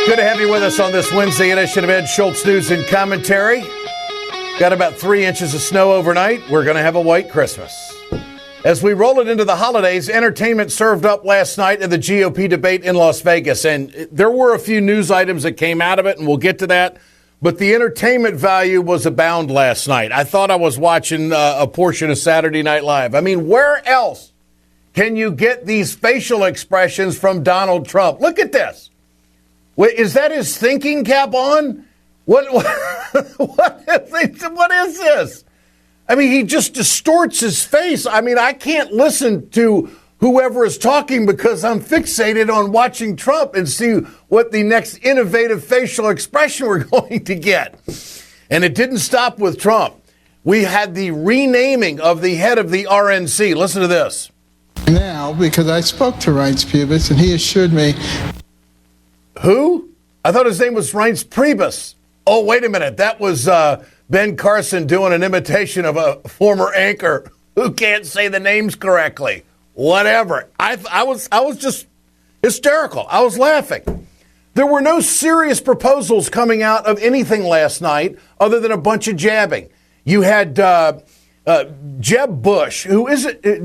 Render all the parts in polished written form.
Good to have you with us on this Wednesday edition of Ed Schultz News and Commentary. Got about 3 inches of snow overnight. We're going to have a white Christmas. As we roll it into the holidays, entertainment served up last night in the GOP debate in Las Vegas. And there were a few news items that came out of it, and we'll get to that. But the entertainment value was abound last night. I thought I was watching a portion of Saturday Night Live. I mean, where else can you get these facial expressions from Donald Trump? Look at this. Is that his thinking cap on? What is this? I mean, he just distorts his face. I mean, I can't listen to whoever is talking because I'm fixated on watching Trump and see what the next innovative facial expression we're going to get. And it didn't stop with Trump. We had the renaming of the head of the RNC. Listen to this. Now, because I spoke to Reince Priebus and he assured me. Who? I thought his name was Reince Priebus. Oh, wait a minute. That was Ben Carson doing an imitation of a former anchor who can't say the names correctly. Whatever. I was just hysterical. I was laughing. There were no serious proposals coming out of anything last night other than a bunch of jabbing. You had Jeb Bush,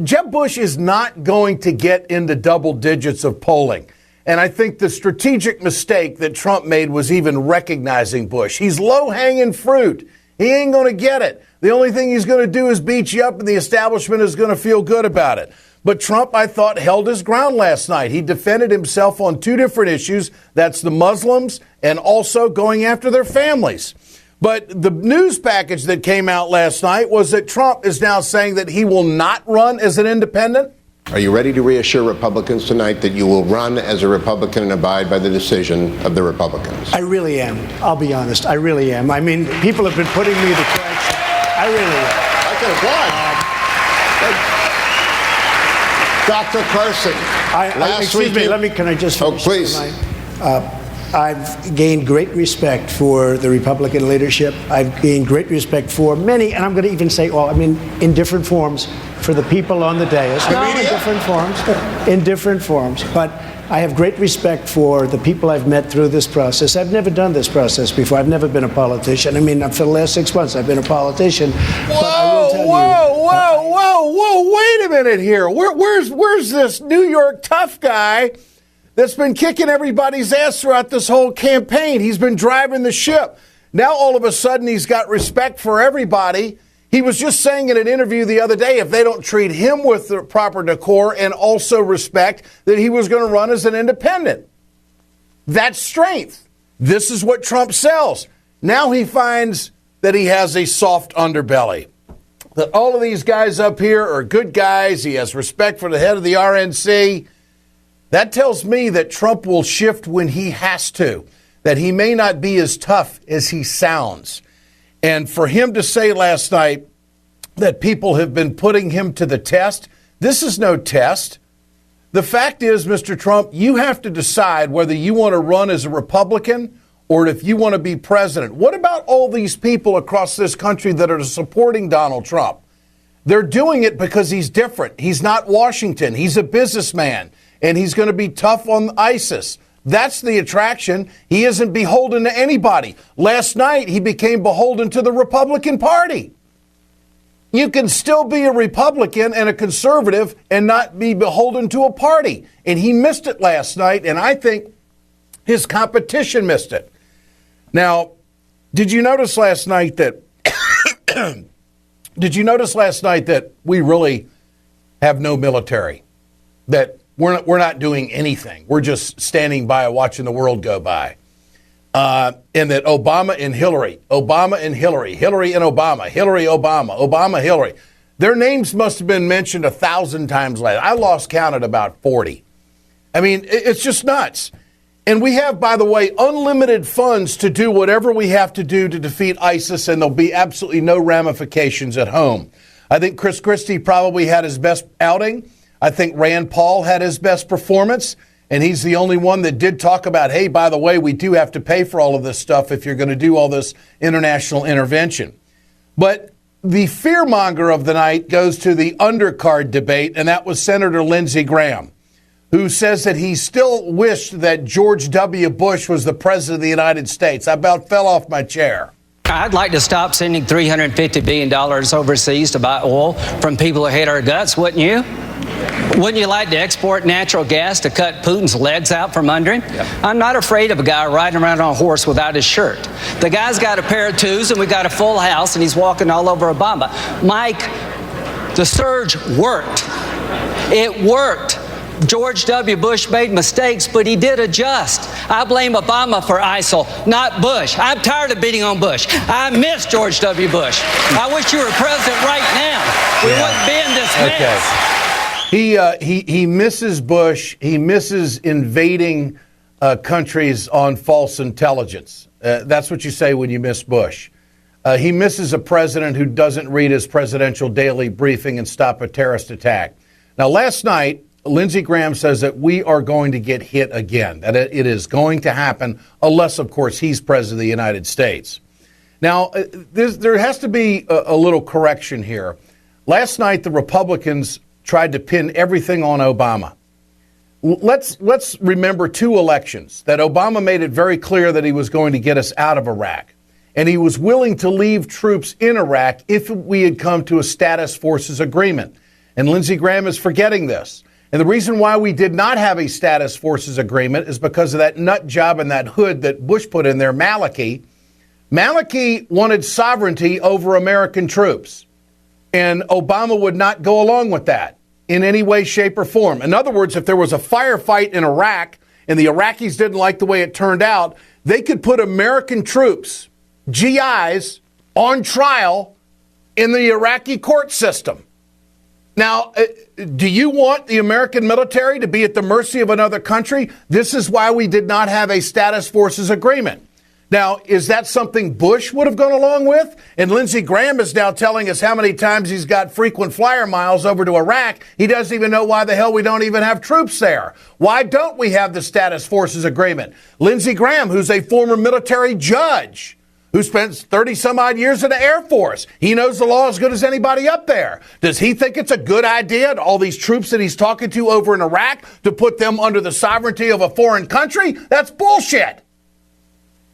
Jeb Bush is not going to get into double digits of polling. And I think the strategic mistake that Trump made was even recognizing Bush. He's low-hanging fruit. He ain't going to get it. The only thing he's going to do is beat you up, and the establishment is going to feel good about it. But Trump, I thought, held his ground last night. He defended himself on two different issues. That's the Muslims and also going after their families. But the news package that came out last night was that Trump is now saying that he will not run as an independent. Are you ready to reassure Republicans tonight that you will run as a Republican and abide by the decision of the Republicans? I really am. I'll be honest. I really am. I mean, people have been putting me the question. I really am. I can applaud. Dr. Carson, excuse me. Can I just finish? Oh, please. I've gained great respect for the Republican leadership. I've gained great respect for many, and I'm going to even say, in different forms, for the people on the dais. In different forms. But I have great respect for the people I've met through this process. I've never done this process before. I've never been a politician. I mean, for the last 6 months, I've been a politician. Whoa, wait a minute here. Where's this New York tough guy that's been kicking everybody's ass throughout this whole campaign? He's been driving the ship. Now, all of a sudden, he's got respect for everybody. He was just saying in an interview the other day, if they don't treat him with the proper decor and also respect, that he was going to run as an independent. That's strength. This is what Trump sells. Now he finds that he has a soft underbelly. That all of these guys up here are good guys. He has respect for the head of the RNC. That tells me that Trump will shift when he has to, that he may not be as tough as he sounds. And for him to say last night that people have been putting him to the test, this is no test. The fact is, Mr. Trump, you have to decide whether you want to run as a Republican or if you want to be president. What about all these people across this country that are supporting Donald Trump? They're doing it because he's different. He's not Washington. He's a businessman, and he's going to be tough on ISIS. That's the attraction. He isn't beholden to anybody. Last night, he became beholden to the Republican Party. You can still be a Republican and a conservative and not be beholden to a party. And he missed it last night, and I think his competition missed it. Now, did you notice last night that we really have no military? That we're not doing anything. We're just standing by watching the world go by. And that Obama and Hillary, Hillary and Obama, Hillary, Obama, Obama, Hillary. Their names must have been mentioned 1,000 times later. I lost count at about 40. I mean, it's just nuts. And we have, by the way, unlimited funds to do whatever we have to do to defeat ISIS, and there'll be absolutely no ramifications at home. I think Chris Christie probably had his best outing. I think Rand Paul had his best performance, and he's the only one that did talk about, hey, by the way, we do have to pay for all of this stuff if you're going to do all this international intervention. But the fearmonger of the night goes to the undercard debate, and that was Senator Lindsey Graham. who says that he still wished that George W. Bush was the president of the United States. I about fell off my chair. I'd like to stop sending $350 billion overseas to buy oil from people who hate our guts, wouldn't you? Wouldn't you like to export natural gas to cut Putin's legs out from under him? Yep. I'm not afraid of a guy riding around on a horse without his shirt. The guy's got a pair of twos, and we got a full house, and he's walking all over Obama. Mike, the surge worked. It worked. George W. Bush made mistakes, but he did adjust. I blame Obama for ISIL, not Bush. I'm tired of beating on Bush. I miss George W. Bush. I wish you were president right now. We wouldn't be in this mess. He misses Bush. He misses invading countries on false intelligence. That's what you say when you miss Bush. He misses a president who doesn't read his presidential daily briefing and stop a terrorist attack. Now, last night, Lindsey Graham says that we are going to get hit again, that it is going to happen unless, of course, he's president of the United States. Now, there has to be a little correction here. Last night, the Republicans tried to pin everything on Obama. Let's remember two elections that Obama made it very clear that he was going to get us out of Iraq. And he was willing to leave troops in Iraq if we had come to a status forces agreement. And Lindsey Graham is forgetting this. And the reason why we did not have a status forces agreement is because of that nut job and that hood that Bush put in there, Maliki. Maliki wanted sovereignty over American troops. And Obama would not go along with that in any way, shape, or form. In other words, if there was a firefight in Iraq and the Iraqis didn't like the way it turned out, they could put American troops, GIs, on trial in the Iraqi court system. Now, do you want the American military to be at the mercy of another country? This is why we did not have a status forces agreement. Now, is that something Bush would have gone along with? And Lindsey Graham is now telling us how many times he's got frequent flyer miles over to Iraq. He doesn't even know why the hell we don't even have troops there. Why don't we have the status forces agreement? Lindsey Graham, who's a former military judge, who spent 30 some odd years in the Air Force. He knows the law as good as anybody up there. Does he think it's a good idea, all these troops that he's talking to over in Iraq, to put them under the sovereignty of a foreign country? That's bullshit.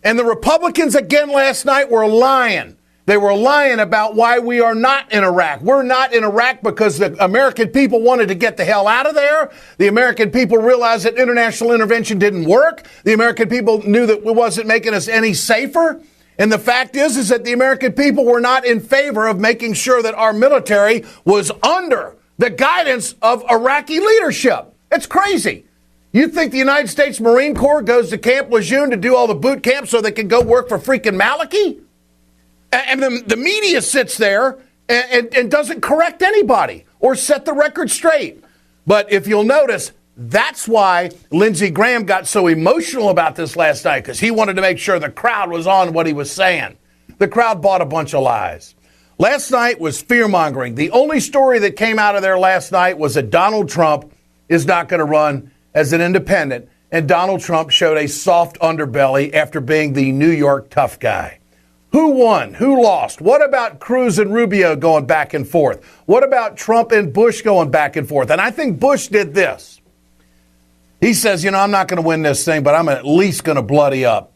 And the Republicans again last night were lying. They were lying about why we are not in Iraq. We're not in Iraq because the American people wanted to get the hell out of there. The American people realized that international intervention didn't work. The American people knew that it wasn't making us any safer. And the fact is that the American people were not in favor of making sure that our military was under the guidance of Iraqi leadership. It's crazy. You think the United States Marine Corps goes to Camp Lejeune to do all the boot camps so they can go work for freaking Maliki? And the media sits there and doesn't correct anybody or set the record straight. But if you'll notice, that's why Lindsey Graham got so emotional about this last night, because he wanted to make sure the crowd was on what he was saying. The crowd bought a bunch of lies. Last night was fear-mongering. The only story that came out of there last night was that Donald Trump is not going to run as an independent, and Donald Trump showed a soft underbelly after being the New York tough guy. Who won? Who lost? What about Cruz and Rubio going back and forth? What about Trump and Bush going back and forth? And I think Bush did this. He says, I'm not going to win this thing, but I'm at least going to bloody up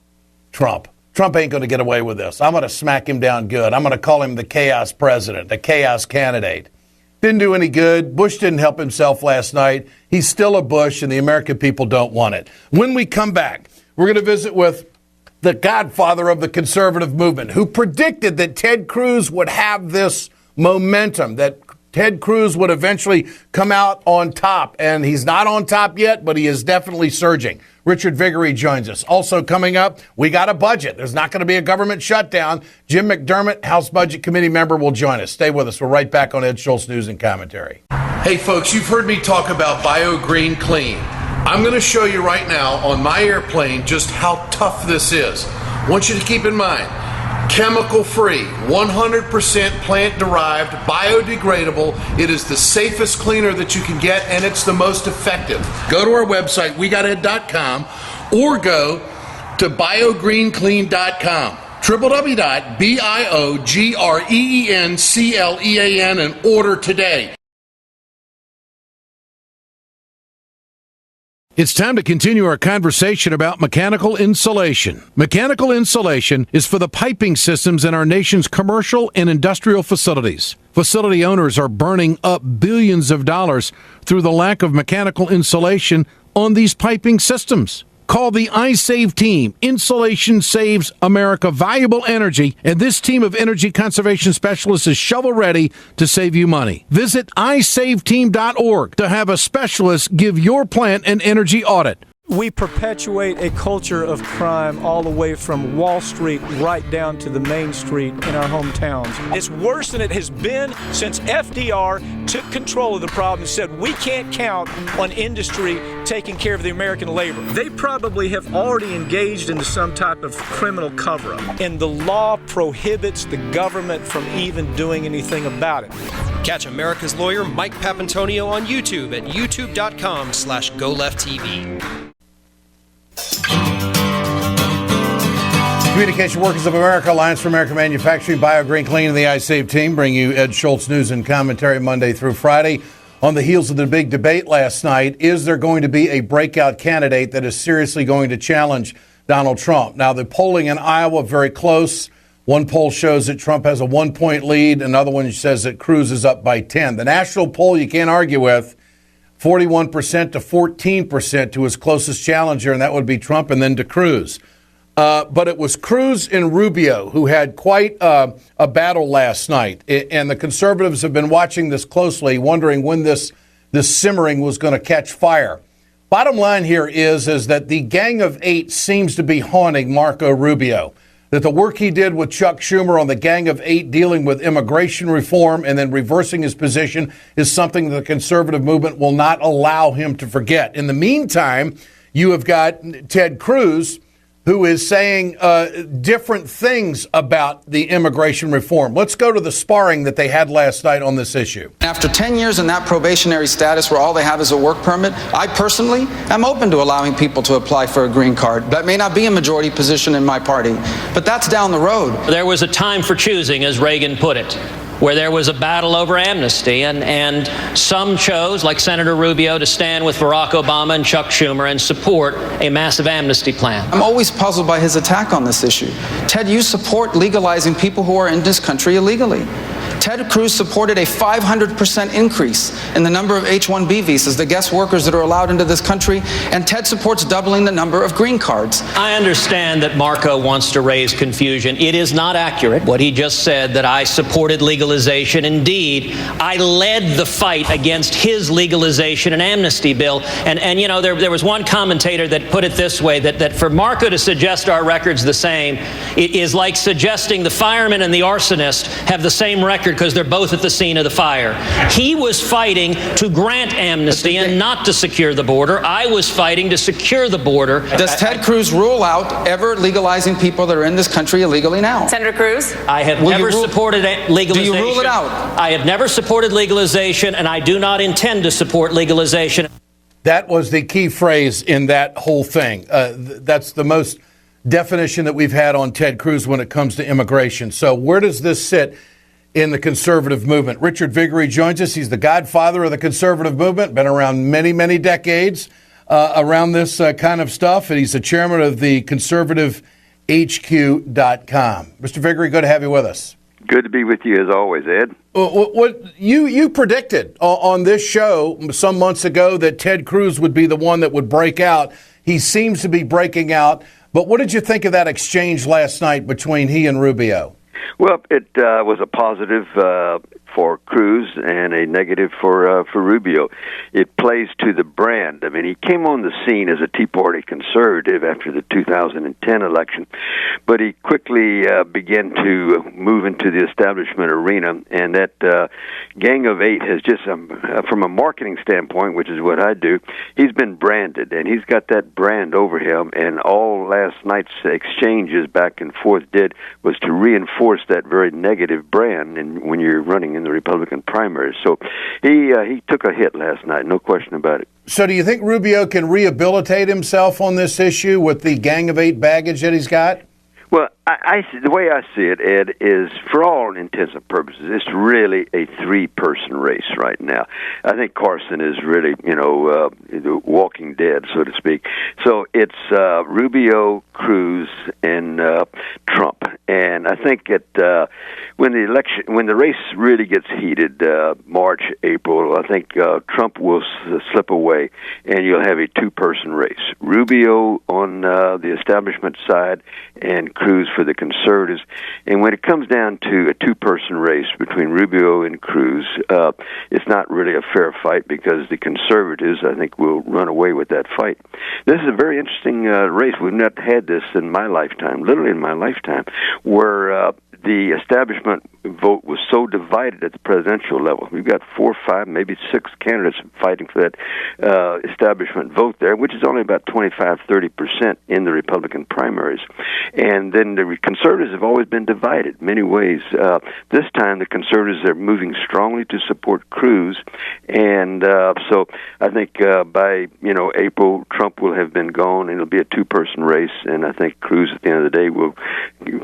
Trump. Trump ain't going to get away with this. I'm going to smack him down good. I'm going to call him the chaos president, the chaos candidate. Didn't do any good. Bush didn't help himself last night. He's still a Bush, and the American people don't want it. When we come back, we're going to visit with the godfather of the conservative movement, who predicted that Ted Cruz would have this momentum, that Ted Cruz would eventually come out on top. And he's not on top yet, but he is definitely surging. Richard Viguerie joins us. Also coming up, we got a budget. There's not going to be a government shutdown. Jim McDermott, House Budget Committee member, will join us. Stay with us. We're right back on Ed Schultz News and Commentary. Hey, folks, you've heard me talk about BioGreen Clean. I'm going to show you right now on my airplane just how tough this is. I want you to keep in mind, chemical-free, 100% plant-derived, biodegradable. It is the safest cleaner that you can get, and it's the most effective. Go to our website, wegoted.com, or go to biogreenclean.com, www.biogreenclean, and order today. It's time to continue our conversation about mechanical insulation. Mechanical insulation is for the piping systems in our nation's commercial and industrial facilities. Facility owners are burning up billions of dollars through the lack of mechanical insulation on these piping systems. Call the iSave team. Insulation saves America valuable energy, and this team of energy conservation specialists is shovel-ready to save you money. Visit iSaveTeam.org to have a specialist give your plant an energy audit. We perpetuate a culture of crime all the way from Wall Street right down to the main street in our hometowns. It's worse than it has been since FDR took control of the problem and said we can't count on industry taking care of the American labor. They probably have already engaged into some type of criminal cover-up, and the law prohibits the government from even doing anything about it. Catch America's lawyer Mike Papantonio on YouTube at youtube.com/GoLeftTV. Communication Workers of America, Alliance for American Manufacturing, Bio Green Clean, and the iSave team bring you Ed Schultz news and commentary Monday through Friday. On the heels of the big debate last night, is there going to be a breakout candidate that is seriously going to challenge Donald Trump? Now, the polling in Iowa, very close. One poll shows that Trump has a 1-point lead. Another one says that Cruz is up by 10. The national poll you can't argue with, 41% to 14% to his closest challenger, and that would be Trump, and then to Cruz. But it was Cruz and Rubio who had quite a battle last night. And the conservatives have been watching this closely, wondering when this simmering was going to catch fire. Bottom line here is that the Gang of Eight seems to be haunting Marco Rubio. That the work he did with Chuck Schumer on the Gang of Eight dealing with immigration reform and then reversing his position is something the conservative movement will not allow him to forget. In the meantime, you have got Ted Cruz, who is saying different things about the immigration reform. Let's go to the sparring that they had last night on this issue. After 10 years in that probationary status where all they have is a work permit, I personally am open to allowing people to apply for a green card. That may not be a majority position in my party, but that's down the road. There was a time for choosing, as Reagan put it, where there was a battle over amnesty, and some chose, like Senator Rubio, to stand with Barack Obama and Chuck Schumer and support a massive amnesty plan. I'm always puzzled by his attack on this issue. Ted, you support legalizing people who are in this country illegally. Ted Cruz supported a 500% increase in the number of H-1B visas, the guest workers that are allowed into this country, and Ted supports doubling the number of green cards. I understand that Marco wants to raise confusion. It is not accurate what he just said, that I supported legalization. Indeed, I led the fight against his legalization and amnesty bill. And you know, there was one commentator that put it this way, that for Marco to suggest our record's the same, it is like suggesting the fireman and the arsonist have the same record because they're both at the scene of the fire. He was fighting to grant amnesty and not to secure the border. I was fighting to secure the border. Does Ted Cruz rule out ever legalizing people that are in this country illegally now? Senator Cruz? I have never supported legalization. Do you rule it out? I have never supported legalization, and I do not intend to support legalization. That was the key phrase in that whole thing. That's the most definition that we've had on Ted Cruz when it comes to immigration. So where does this sit in the conservative movement? Richard Viguerie joins us. He's the godfather of the conservative movement, been around many, many decades around this kind of stuff, and he's the chairman of the conservativehq.com. Mr. Viguerie, good to have you with us. Good to be with you as always, Ed. What you predicted on this show some months ago that Ted Cruz would be the one that would break out. He seems to be breaking out. But what did you think of that exchange last night between he and Rubio? Well, it was a positive for Cruz and a negative for Rubio. It plays to the brand. I mean, he came on the scene as a Tea Party conservative after the 2010 election, but he quickly began to move into the establishment arena, and that Gang of Eight has just, from a marketing standpoint, which is what I do, he's been branded, and he's got that brand over him, and all last night's exchanges back and forth was to reinforce that very negative brand and when you're running in the Republican primaries. So he took a hit last night, no question about it. So do you think Rubio can rehabilitate himself on this issue with the Gang of Eight baggage that he's got? Well, The way I see it, Ed, is for all intents and purposes, it's really a three-person race right now. I think Carson is really, the walking dead, so to speak. So it's Rubio, Cruz, and Trump. And I think when the race really gets heated, March, April, I think Trump will slip away, and you'll have a two-person race. Rubio on the establishment side, and Cruz for the conservatives. And when it comes down to a two-person race between Rubio and Cruz, it's not really a fair fight because the conservatives, I think, will run away with that fight. This is a very interesting race. We've not had this in my lifetime, literally in my lifetime, where the establishment vote was so divided at the presidential level. We've got 4, 5, maybe 6 candidates fighting for that establishment vote there, which is only about 25-30% in the Republican primaries. And then the conservatives have always been divided in many ways. This time the conservatives are moving strongly to support Cruz, and so I think by April, Trump will have been gone, and it'll be a two-person race, and I think Cruz at the end of the day will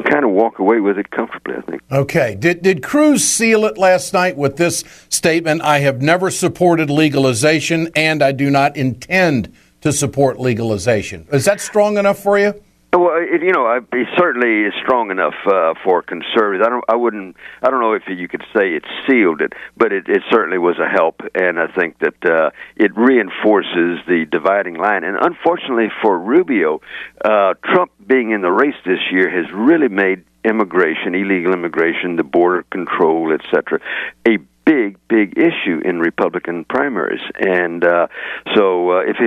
kind of walk away with it comfortably, I think. Okay. Did Cruz seal it last night with this statement, "I have never supported legalization, and I do not intend to support legalization"? Is that strong enough for you? Well, it certainly is strong enough for conservatives. I don't know if you could say it sealed it, but it certainly was a help, and I think that it reinforces the dividing line. And unfortunately for Rubio, Trump being in the race this year has really made immigration, illegal immigration, the border control, etc., a big issue in Republican primaries. And so if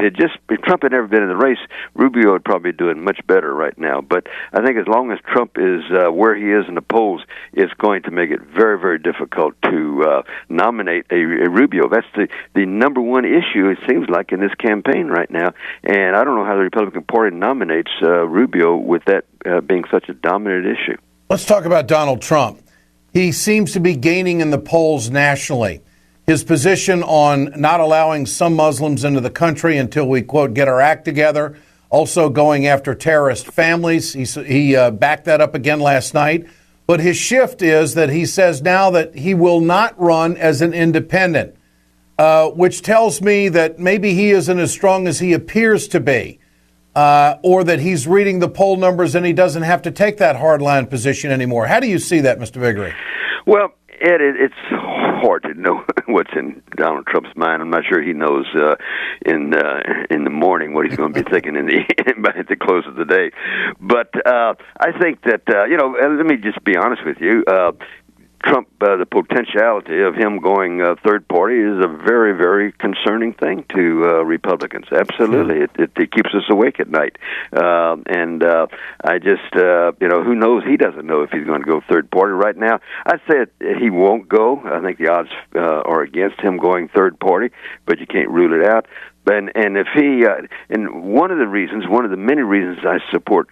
Trump had never been in the race, Rubio would probably be doing much better right now. But I think as long as Trump is where he is in the polls, it's going to make it very, very difficult to nominate a Rubio. That's the number one issue, it seems like, in this campaign right now. And I don't know how the Republican Party nominates Rubio with that being such a dominant issue. Let's talk about Donald Trump. He seems to be gaining in the polls nationally. His position on not allowing some Muslims into the country until we, quote, get our act together, also going after terrorist families. He backed that up again last night. But his shift is that he says now that he will not run as an independent, which tells me that maybe he isn't as strong as he appears to be. Or that he's reading the poll numbers and he doesn't have to take that hardline position anymore. How do you see that, Mr. Viguerie? Well, Ed, it's hard to know what's in Donald Trump's mind. I'm not sure he knows in the morning what he's going to be thinking at the close of the day. But I think that let me just be honest with you. Trump, the potentiality of him going third party is a very, very concerning thing to Republicans. Absolutely. It keeps us awake at night. And I just, who knows? He doesn't know if he's going to go third party right now. I'd say he won't go. I think the odds are against him going third party, but you can't rule it out. And if he, and one of the many reasons I support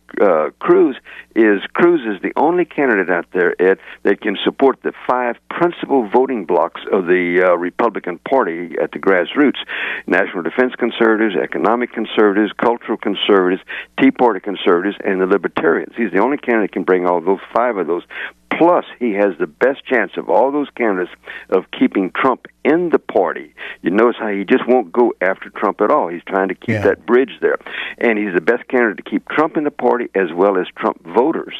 Cruz is the only candidate out there, Ed, that can support the 5 principal voting blocks of the Republican Party at the grassroots: national defense conservatives, economic conservatives, cultural conservatives, Tea Party conservatives, and the libertarians. He's the only candidate that can bring all those 5 of those. Plus, he has the best chance of all those candidates of keeping Trump in the party. You notice how he just won't go after Trump at all. He's trying to keep that bridge there. And he's the best candidate to keep Trump in the party as well as Trump voters.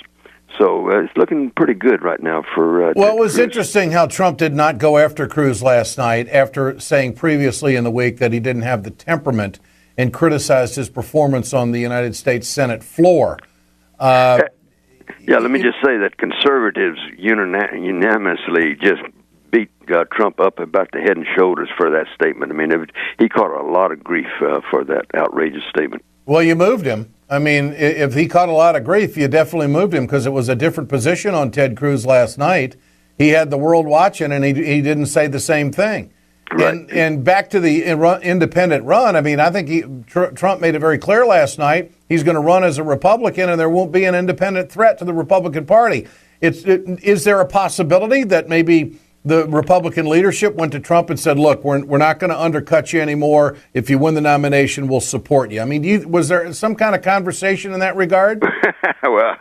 So it's looking pretty good right now for Well, it was Cruz. interesting how Trump did not go after Cruz last night after saying previously in the week that he didn't have the temperament and criticized his performance on the United States Senate floor. Yeah, let me just say that conservatives unanimously just beat Trump up about the head and shoulders for that statement. I mean, he caught a lot of grief for that outrageous statement. Well, you moved him. I mean, if he caught a lot of grief, you definitely moved him because it was a different position on Ted Cruz last night. He had the world watching, and he didn't say the same thing. Right. And back to the independent run, I mean, I think Trump made it very clear last night he's going to run as a Republican, and there won't be an independent threat to the Republican Party. Is there a possibility that maybe the Republican leadership went to Trump and said, look, we're not going to undercut you anymore. If you win the nomination, we'll support you. I mean, was there some kind of conversation in that regard? Well,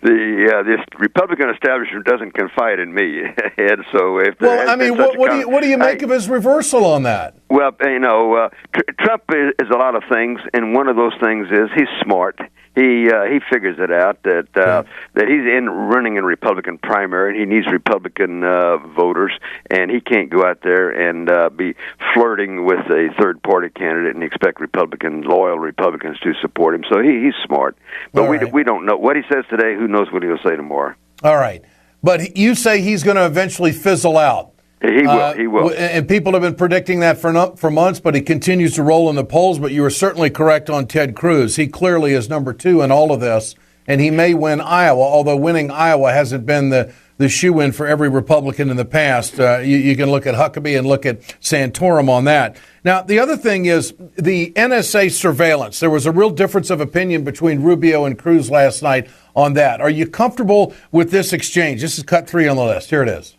this Republican establishment doesn't confide in me, Ed. So if what do you make of his reversal on that? Well, Trump is a lot of things, and one of those things is he's smart. He figures it out that he's running in Republican primary, and he needs Republican voters, and he can't go out there and be flirting with a third party candidate and expect loyal Republicans to support him. So he's smart, but we don't know what he says today. Who knows what he'll say tomorrow? All right, but you say he's going to eventually fizzle out. He will. And people have been predicting that for months, but he continues to roll in the polls. But you were certainly correct on Ted Cruz. He clearly is number 2 in all of this, and he may win Iowa, although winning Iowa hasn't been the shoe-in for every Republican in the past. You can look at Huckabee and look at Santorum on that. Now, the other thing is the NSA surveillance. There was a real difference of opinion between Rubio and Cruz last night on that. Are you comfortable with this exchange? This is cut 3 on the list. Here it is.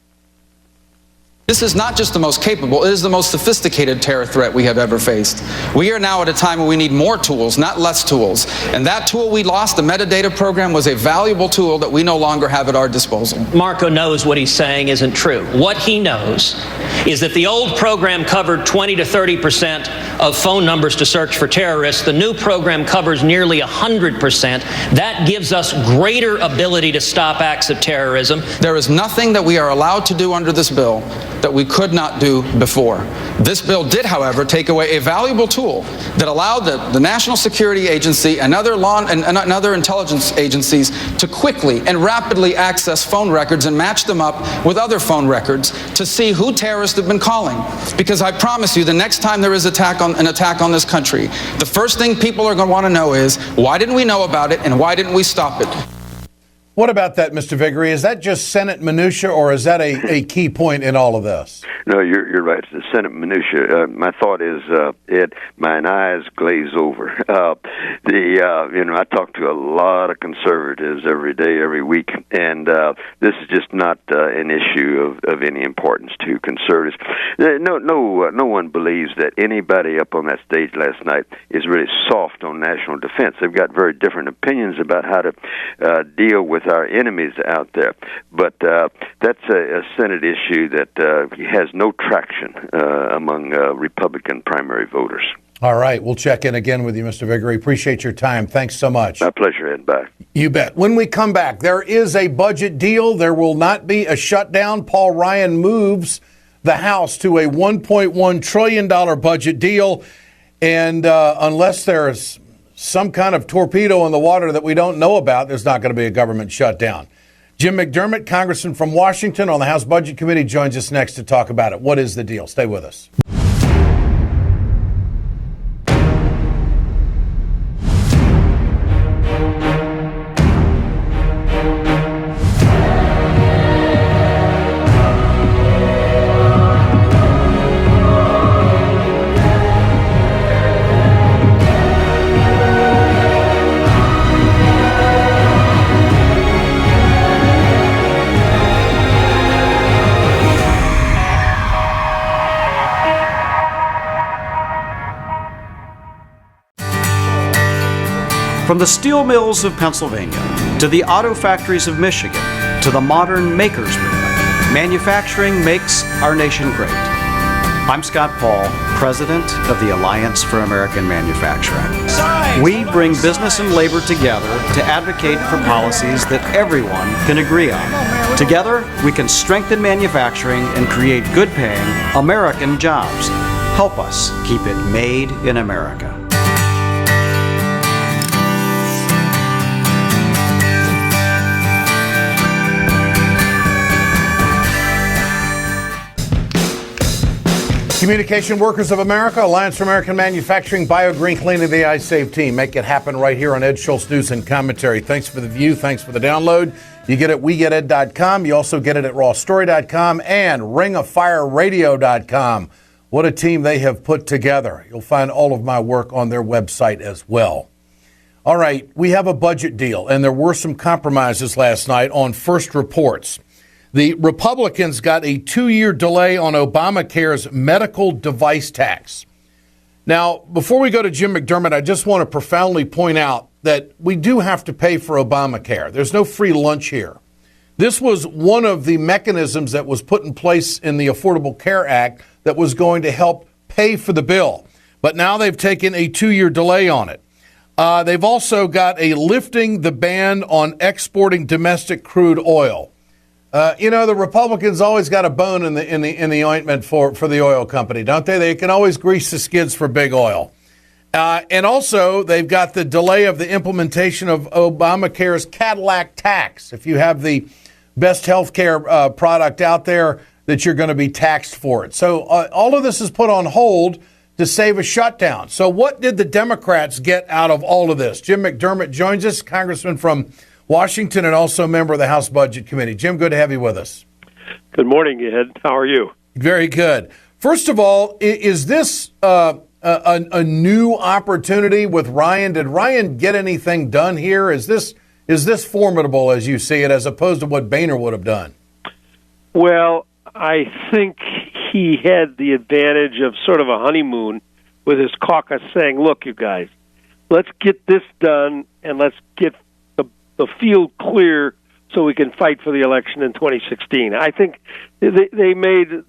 This is not just the most capable, it is the most sophisticated terror threat we have ever faced. We are now at a time where we need more tools, not less tools. And that tool we lost, the metadata program, was a valuable tool that we no longer have at our disposal. Marco knows what he's saying isn't true. What he knows is that the old program covered 20 to 30% of phone numbers to search for terrorists. The new program covers nearly 100%. That gives us greater ability to stop acts of terrorism. There is nothing that we are allowed to do under this bill that we could not do before. This bill did, however, take away a valuable tool that allowed the National Security Agency and other other intelligence agencies to quickly and rapidly access phone records and match them up with other phone records to see who terrorists have been calling. Because I promise you, the next time there is an attack on this country, the first thing people are going to want to know is, why didn't we know about it and why didn't we stop it? What about that, Mr. Viguerie? Is that just Senate minutia, or is that a key point in all of this? No, you're right. It's the Senate minutia. My thought is, Ed, mine eyes glaze over. I talk to a lot of conservatives every day, every week, and this is just not an issue of any importance to conservatives. No one believes that anybody up on that stage last night is really soft on national defense. They've got very different opinions about how to deal with our enemies out there. But that's a Senate issue that has no traction among Republican primary voters. All right. We'll check in again with you, Mr. Viguerie. Appreciate your time. Thanks so much. My pleasure, Ed. Bye. You bet. When we come back, there is a budget deal. There will not be a shutdown. Paul Ryan moves the House to a $1.1 trillion budget deal. And unless there's some kind of torpedo in the water that we don't know about, there's not going to be a government shutdown. Jim McDermott, Congressman from Washington on the House Budget Committee, joins us next to talk about it. What is the deal? Stay with us. From the steel mills of Pennsylvania, to the auto factories of Michigan, to the modern makers movement, manufacturing makes our nation great. I'm Scott Paul, President of the Alliance for American Manufacturing. We bring business and labor together to advocate for policies that everyone can agree on. Together, we can strengthen manufacturing and create good-paying American jobs. Help us keep it made in America. Communication Workers of America, Alliance for American Manufacturing, BioGreen Cleaning, the iSave team. Make it happen right here on Ed Schultz News and Commentary. Thanks for the view. Thanks for the download. You get it at WeGetEd.com. You also get it at RawStory.com and RingOfFireRadio.com. What a team they have put together. You'll find all of my work on their website as well. All right, we have a budget deal, and there were some compromises last night on first reports. The Republicans got a 2-year delay on Obamacare's medical device tax. Now, before we go to Jim McDermott, I just want to profoundly point out that we do have to pay for Obamacare. There's no free lunch here. This was one of the mechanisms that was put in place in the Affordable Care Act that was going to help pay for the bill. But now they've taken a 2-year delay on it. They've also got a lifting the ban on exporting domestic crude oil. The Republicans always got a bone in the ointment for the oil company, don't they? They can always grease the skids for big oil. And also, they've got the delay of the implementation of Obamacare's Cadillac tax. If you have the best health care product out there, that you're going to be taxed for it. So all of this is put on hold to save a shutdown. So what did the Democrats get out of all of this? Jim McDermott joins us, Congressman from Washington and also a member of the House Budget Committee. Jim, good to have you with us. Good morning, Ed. How are you? Very good. First of all, is this a new opportunity with Ryan? Did Ryan get anything done here? Is this formidable as you see it, as opposed to what Boehner would have done? Well, I think he had the advantage of sort of a honeymoon with his caucus saying, look, you guys, let's get this done and let's get the field clear so we can fight for the election in 2016. I think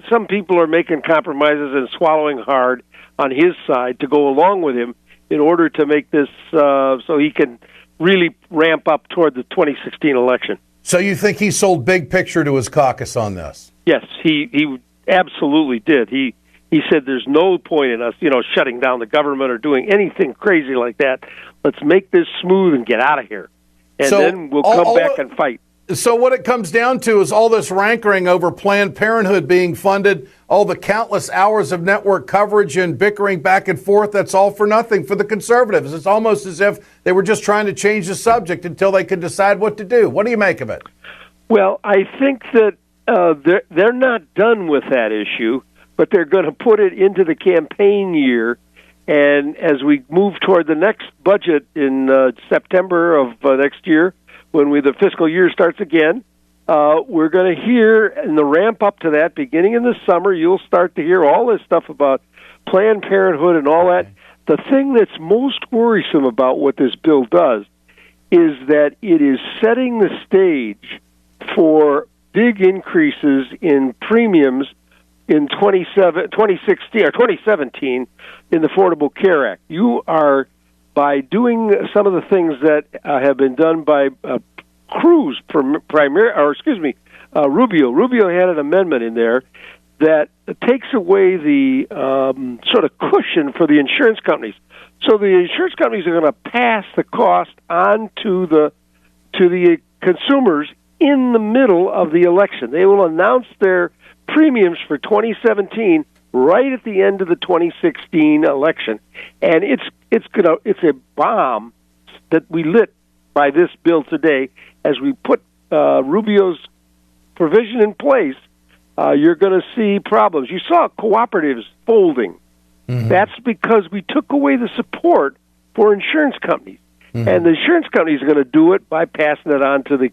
some people are making compromises and swallowing hard on his side to go along with him in order to make this so he can really ramp up toward the 2016 election. So you think he sold big picture to his caucus on this? Yes, he absolutely did. He said there's no point in us, shutting down the government or doing anything crazy like that. Let's make this smooth and get out of here. And then we'll come back and fight. So what it comes down to is all this rankering over Planned Parenthood being funded, all the countless hours of network coverage and bickering back and forth, that's all for nothing for the conservatives. It's almost as if they were just trying to change the subject until they could decide what to do. What do you make of it? Well, I think that they're not done with that issue, but they're going to put it into the campaign year. And as we move toward the next budget in September of next year, when the fiscal year starts again, we're going to hear, in the ramp up to that, beginning in the summer, you'll start to hear all this stuff about Planned Parenthood and all that. The thing that's most worrisome about what this bill does is that it is setting the stage for big increases in premiums in 2016 or 2017 in the Affordable Care Act. You are, by doing some of the things that have been done by Cruz, Rubio. Rubio had an amendment in there that takes away the sort of cushion for the insurance companies. So the insurance companies are going to pass the cost on to the consumers in the middle of the election. They will announce their premiums for 2017 right at the end of the 2016 election, and it's a bomb that we lit by this bill today. As we put Rubio's provision in place, you're going to see problems. You saw cooperatives folding. Mm-hmm. That's because we took away the support for insurance companies, and the insurance companies are going to do it by passing it on to the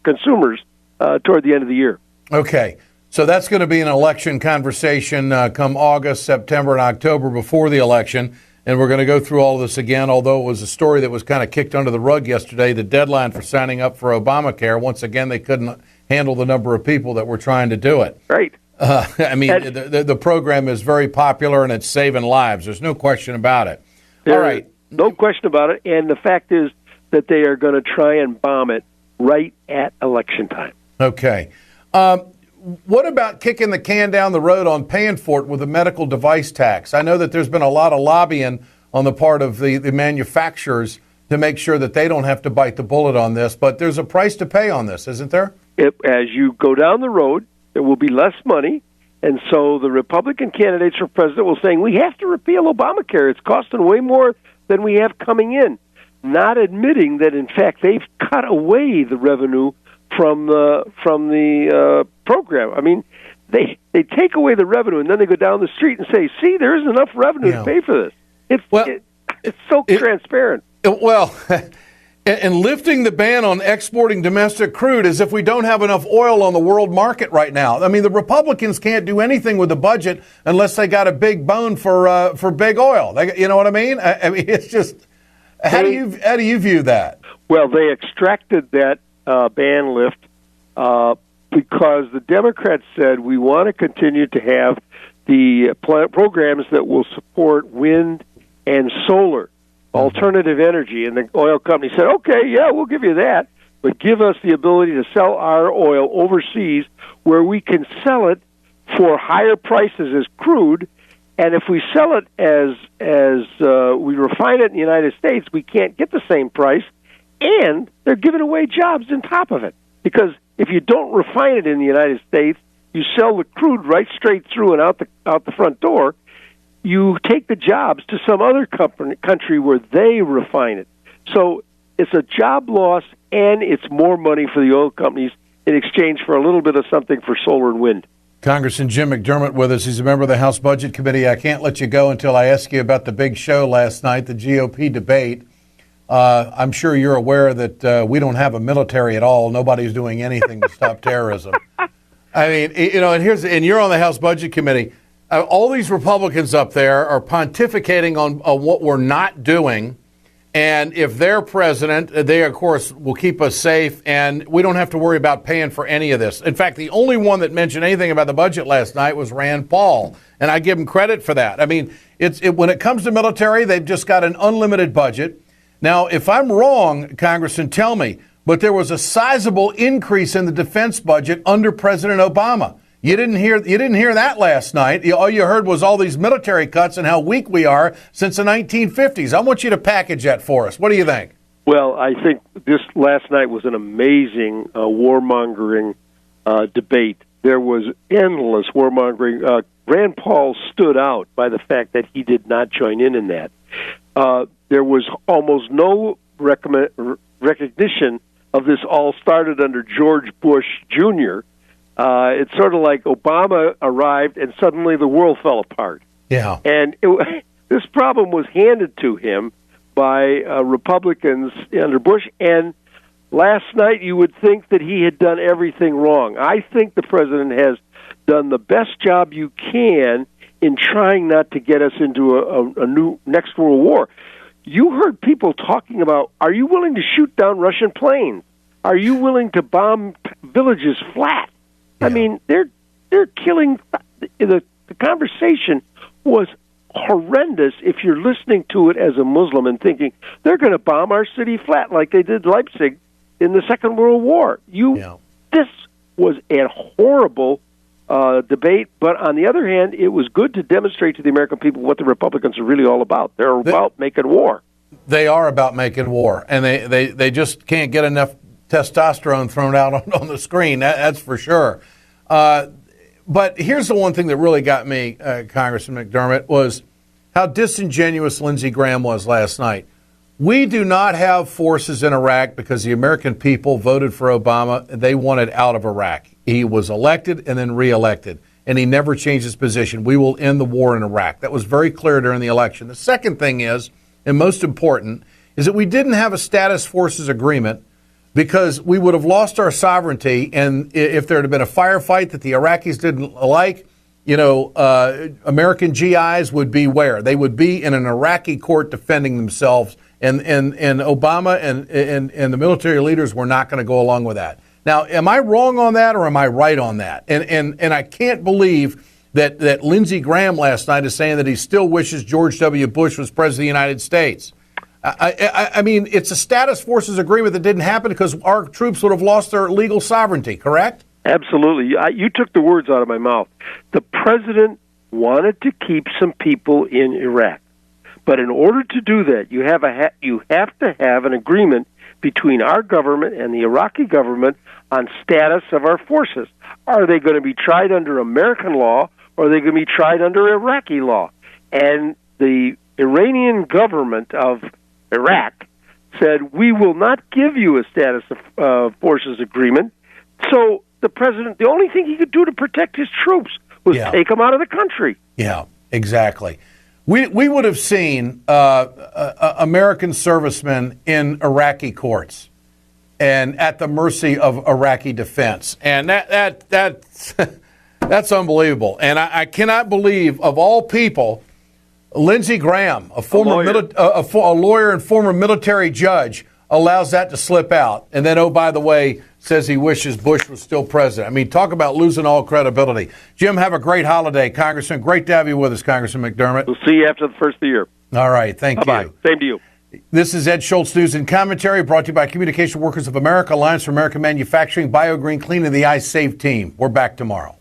consumers toward the end of the year. Okay. So that's going to be an election conversation come August, September, and October before the election. And we're going to go through all of this again, although it was a story that was kind of kicked under the rug yesterday, the deadline for signing up for Obamacare. Once again, they couldn't handle the number of people that were trying to do it. Right. The program is very popular, and it's saving lives. There's no question about it. All right. No question about it. And the fact is that they are going to try and bomb it right at election time. Okay. What about kicking the can down the road on paying for it with a medical device tax? I know that there's been a lot of lobbying on the part of the manufacturers to make sure that they don't have to bite the bullet on this, but there's a price to pay on this, isn't there? As you go down the road, there will be less money, and so the Republican candidates for president will saying, we have to repeal Obamacare. It's costing way more than we have coming in, not admitting that, in fact, they've cut away the revenue from the program. I mean, they take away the revenue, and then they go down the street and say, see, there isn't enough revenue to pay for this. It's so transparent. Well, And lifting the ban on exporting domestic crude as if we don't have enough oil on the world market right now. I mean, the Republicans can't do anything with the budget unless they got a big bone for big oil. You know what I mean? I mean, it's just how do you view that? Well, they extracted that ban lift because the Democrats said we want to continue to have the programs that will support wind and solar. Alternative energy, and the oil company said, okay, yeah, we'll give you that, but give us the ability to sell our oil overseas where we can sell it for higher prices as crude, and if we sell it as we refine it in the United States, we can't get the same price, and they're giving away jobs on top of it, because if you don't refine it in the United States, you sell the crude right straight through and out the front door, you take the jobs to some other country where they refine it. So it's a job loss, and it's more money for the oil companies in exchange for a little bit of something for solar and wind. Congressman Jim McDermott with us. He's a member of the House Budget Committee. I can't let you go until I ask you about the big show last night, the GOP debate. I'm sure you're aware that we don't have a military at all. Nobody's doing anything to stop terrorism. I mean, and you're on the House Budget Committee. All these Republicans up there are pontificating on what we're not doing. And if they're president, they, of course, will keep us safe. And we don't have to worry about paying for any of this. In fact, the only one that mentioned anything about the budget last night was Rand Paul. And I give him credit for that. I mean, when it comes to military, they've just got an unlimited budget. Now, if I'm wrong, Congressman, tell me. But there was a sizable increase in the defense budget under President Obama. You didn't hear that last night. All you heard was all these military cuts and how weak we are since the 1950s. I want you to package that for us. What do you think? Well, I think this last night was an amazing warmongering debate. There was endless warmongering. Rand Paul stood out by the fact that he did not join in that. There was almost no recognition of this all started under George Bush Jr., it's sort of like Obama arrived and suddenly the world fell apart. Yeah. And this problem was handed to him by Republicans under Bush. And last night you would think that he had done everything wrong. I think the president has done the best job you can in trying not to get us into a new next world war. You heard people talking about, are you willing to shoot down Russian planes? Are you willing to bomb villages flat? I mean, they're killing. The conversation was horrendous if you're listening to it as a Muslim and thinking they're going to bomb our city flat like they did Leipzig in the Second World War. This was a horrible debate, but on the other hand, it was good to demonstrate to the American people what the Republicans are really all about. They're about making war. They are about making war, and they just can't get enough testosterone thrown out on the screen, that's for sure. But here's the one thing that really got me, Congressman McDermott, was how disingenuous Lindsey Graham was last night. We do not have forces in Iraq because the American people voted for Obama. They wanted out of Iraq. He was elected and then reelected, and he never changed his position. We will end the war in Iraq. That was very clear during the election. The second thing is, and most important, is that we didn't have a status forces agreement because we would have lost our sovereignty, and if there had been a firefight that the Iraqis didn't like, American GIs would be where? They would be in an Iraqi court defending themselves, and Obama and the military leaders were not going to go along with that. Now, am I wrong on that, or am I right on that? And I can't believe that Lindsey Graham last night is saying that he still wishes George W. Bush was president of the United States. I mean, it's a status forces agreement that didn't happen because our troops would have lost their legal sovereignty, correct? Absolutely. You took the words out of my mouth. The president wanted to keep some people in Iraq. But in order to do that, you have to have an agreement between our government and the Iraqi government on status of our forces. Are they going to be tried under American law, or are they going to be tried under Iraqi law? And the Iranian government of Iraq said, we will not give you a status of forces agreement. So the president, the only thing he could do to protect his troops was take them out of the country. Yeah, exactly. We would have seen American servicemen in Iraqi courts and at the mercy of Iraqi defense. And that's unbelievable. And I cannot believe, of all people, Lindsey Graham, a lawyer and former military judge, allows that to slip out. And then, oh, by the way, says he wishes Bush was still president. I mean, talk about losing all credibility. Jim, have a great holiday, Congressman. Great to have you with us, Congressman McDermott. We'll see you after the first of the year. All right. Thank you. Same to you. This is Ed Schultz News and Commentary, brought to you by Communication Workers of America, Alliance for American Manufacturing, BioGreen Clean, and the iSave team. We're back tomorrow.